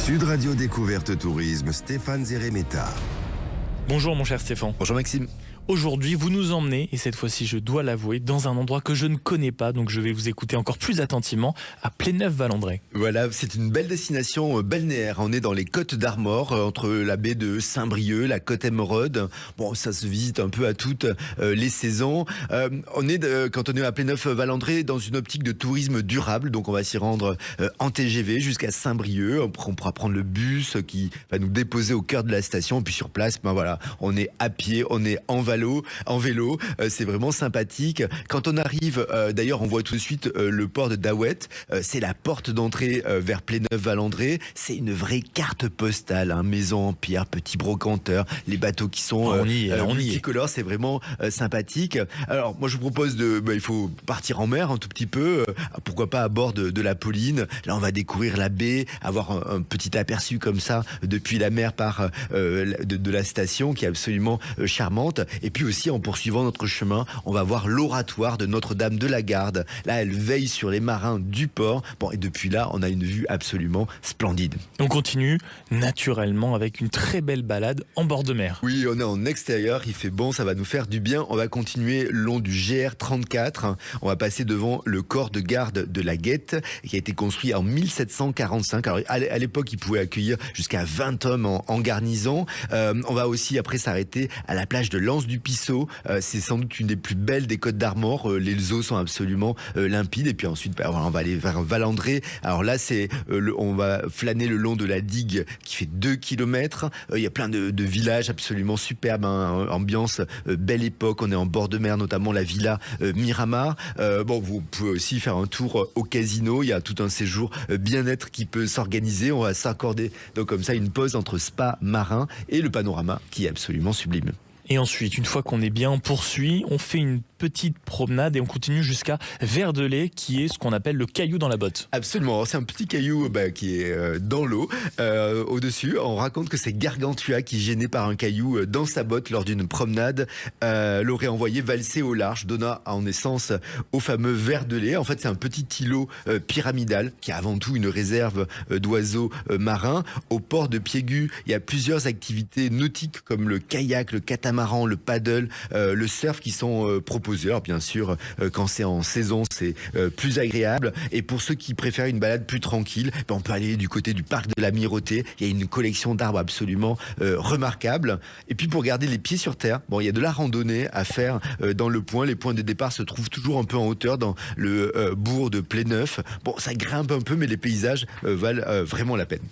Sud Radio Découverte Tourisme, Stéphane Zeremeta. Bonjour mon cher Stéphane. Bonjour Maxime. Aujourd'hui, vous nous emmenez, et cette fois-ci je dois l'avouer, dans un endroit que je ne connais pas, donc je vais vous écouter encore plus attentivement, à Pléneuf-Valandré. Voilà, c'est une belle destination balnéaire. On est dans les Côtes d'Armor, entre la baie de Saint-Brieuc, la côte Émeraude. Bon, ça se visite un peu à toutes les saisons. Quand on est à Pléneuf-Valandré, dans une optique de tourisme durable, donc on va s'y rendre en TGV jusqu'à Saint-Brieuc. On pourra prendre le bus qui va nous déposer au cœur de la station. Puis sur place, voilà, on est à pied, on est en vélo, c'est vraiment sympathique. Quand on arrive, d'ailleurs, on voit tout de suite le port de Daouette. C'est la porte d'entrée vers Pléneuf-Valandré. C'est une vraie carte postale, hein. Maison en pierre, petit brocanteur, les bateaux qui sont multicolores, c'est vraiment sympathique. Alors, moi, je vous propose il faut partir en mer un tout petit peu. Pourquoi pas à bord de la Pauline. Là, on va découvrir la baie, avoir un petit aperçu comme ça depuis la mer par de la station qui est absolument charmante. Et puis aussi, en poursuivant notre chemin, on va voir l'oratoire de Notre-Dame de la Garde. Là, elle veille sur les marins du port. Bon, et depuis là, on a une vue absolument splendide. On continue naturellement avec une très belle balade en bord de mer. Oui, on est en extérieur, il fait bon, ça va nous faire du bien. On va continuer le long du GR34. On va passer devant le corps de garde de la Guette, qui a été construit en 1745. Alors, à l'époque, il pouvait accueillir jusqu'à 20 hommes en garnison. On va aussi après s'arrêter à la plage de L'Anse du Pissot. C'est sans doute une des plus belles des Côtes d'Armor. Les eaux sont absolument limpides. Et puis ensuite, on va aller vers Valandré. Alors là, on va flâner le long de la digue qui fait 2 kilomètres. Il y a plein de villages absolument superbes, hein. Ambiance belle époque. On est en bord de mer, notamment la villa Miramar. Vous pouvez aussi faire un tour au casino. Il y a tout un séjour bien-être qui peut s'organiser. On va s'accorder donc comme ça une pause entre spa marin et le panorama qui est absolument sublime. Et ensuite, une fois qu'on est bien, on poursuit, on fait une petite promenade et on continue jusqu'à Verdelais, qui est ce qu'on appelle le caillou dans la botte. Absolument, c'est un petit caillou qui est dans l'eau. Au-dessus, on raconte que c'est Gargantua qui, gêné par un caillou dans sa botte lors d'une promenade, l'aurait envoyé valser au large, donna en naissance au fameux Verdelais. En fait, c'est un petit îlot pyramidal qui a avant tout une réserve d'oiseaux marins. Au port de Piégu, il y a plusieurs activités nautiques comme le kayak, le catamaran, le paddle, le surf qui sont proposés. Alors bien sûr, quand c'est en saison, c'est plus agréable. Et pour ceux qui préfèrent une balade plus tranquille, on peut aller du côté du parc de la Mirotée. Il y a une collection d'arbres absolument remarquable. Et puis pour garder les pieds sur terre, il y a de la randonnée à faire dans le point. Les points de départ se trouvent toujours un peu en hauteur dans le bourg de Pléneuf. Ça grimpe un peu, mais les paysages valent vraiment la peine.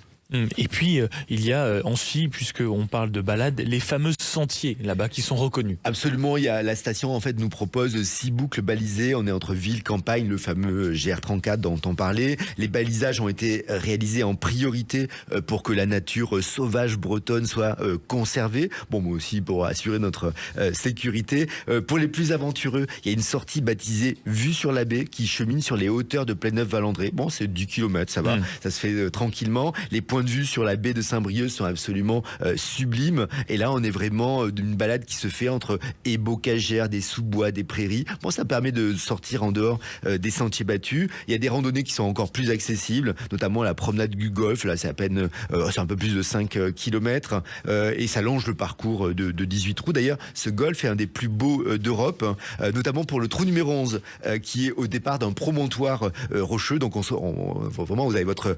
Et puis, il y a aussi, puisqu'on parle de balade, les fameux sentiers là-bas qui sont reconnus. Absolument, la station en fait nous propose 6 boucles balisées. On est entre ville, campagne, le fameux GR34 dont on parlait. Les balisages ont été réalisés en priorité pour que la nature sauvage bretonne soit conservée. Moi aussi pour assurer notre sécurité. Pour les plus aventureux, il y a une sortie baptisée Vue sur la baie qui chemine sur les hauteurs de Pléneuf-Valandré. C'est 10 km, ça va, ça se fait tranquillement. Les points de vue sur la baie de Saint-Brieuc sont absolument sublimes. Et là, on est vraiment d'une balade qui se fait entre ébocagères, des sous-bois, des prairies. Ça permet de sortir en dehors des sentiers battus. Il y a des randonnées qui sont encore plus accessibles, notamment la promenade du golf. Là, c'est un peu plus de 5 km et ça longe le parcours de 18 trous. D'ailleurs, ce golf est un des plus beaux d'Europe, notamment pour le trou numéro 11 qui est au départ d'un promontoire rocheux. Donc, vraiment, vous avez votre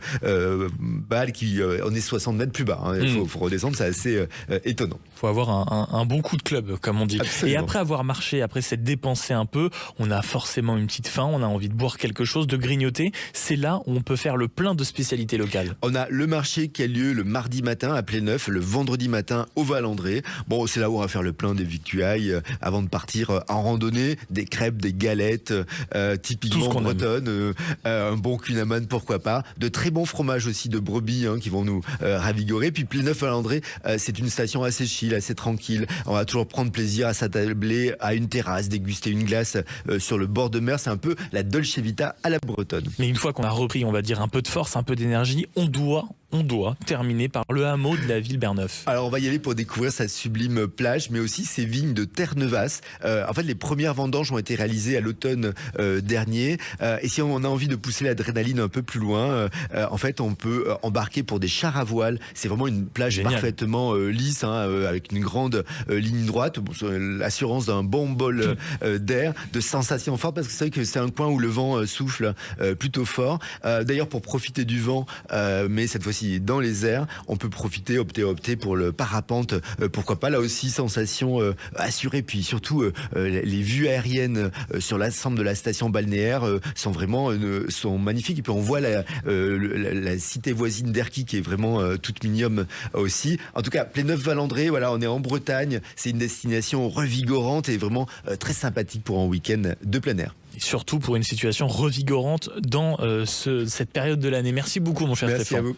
balle qui on est 60 mètres plus bas. Il faut redescendre, c'est assez étonnant. Il faut avoir un bon coup de club, comme on dit. Absolument. Et après avoir marché, après s'être dépensé un peu, on a forcément une petite faim, on a envie de boire quelque chose, de grignoter. C'est là où on peut faire le plein de spécialités locales. On a le marché qui a lieu le mardi matin à Pléneuf, le vendredi matin au Valandré. C'est là où on va faire le plein des victuailles avant de partir en randonnée, des crêpes, des galettes, typiquement bretonnes, un bon kunaman, pourquoi pas, de très bons fromages aussi de brebis qui vont nous ravigorer. Puis Pléneuf-Valandré, c'est une station assez chill, assez tranquille. On va toujours prendre plaisir à s'attabler à une terrasse, déguster une glace sur le bord de mer. C'est un peu la Dolce Vita à la bretonne. Mais une fois qu'on a repris, on va dire, un peu de force, un peu d'énergie, on doit on doit terminer par le hameau de la ville Berneuf. Alors on va y aller pour découvrir sa sublime plage, mais aussi ses vignes de Terre-Neuvasse. En fait, les premières vendanges ont été réalisées à l'automne dernier. Et si on a envie de pousser l'adrénaline un peu plus loin, en fait, on peut embarquer pour des chars à voile. C'est vraiment une plage Génial. parfaitement lisse, avec une grande ligne droite, l'assurance d'un bon bol d'air, de sensations fortes, parce que c'est vrai que c'est un coin où le vent souffle plutôt fort. D'ailleurs, pour profiter du vent, mais cette fois-ci dans les airs, on peut opter pour le parapente, pourquoi pas, là aussi sensation assurée, puis surtout les vues aériennes sur l'ensemble de la station balnéaire sont vraiment sont magnifiques, et puis on voit la cité voisine d'Erquy qui est vraiment toute mignonne aussi. En tout cas, Pléneuf-Valandré, voilà, on est en Bretagne, c'est une destination revigorante et vraiment très sympathique pour un week-end de plein air. Et surtout pour une situation revigorante dans cette période de l'année. Merci beaucoup mon cher Merci Stéphane. à vous.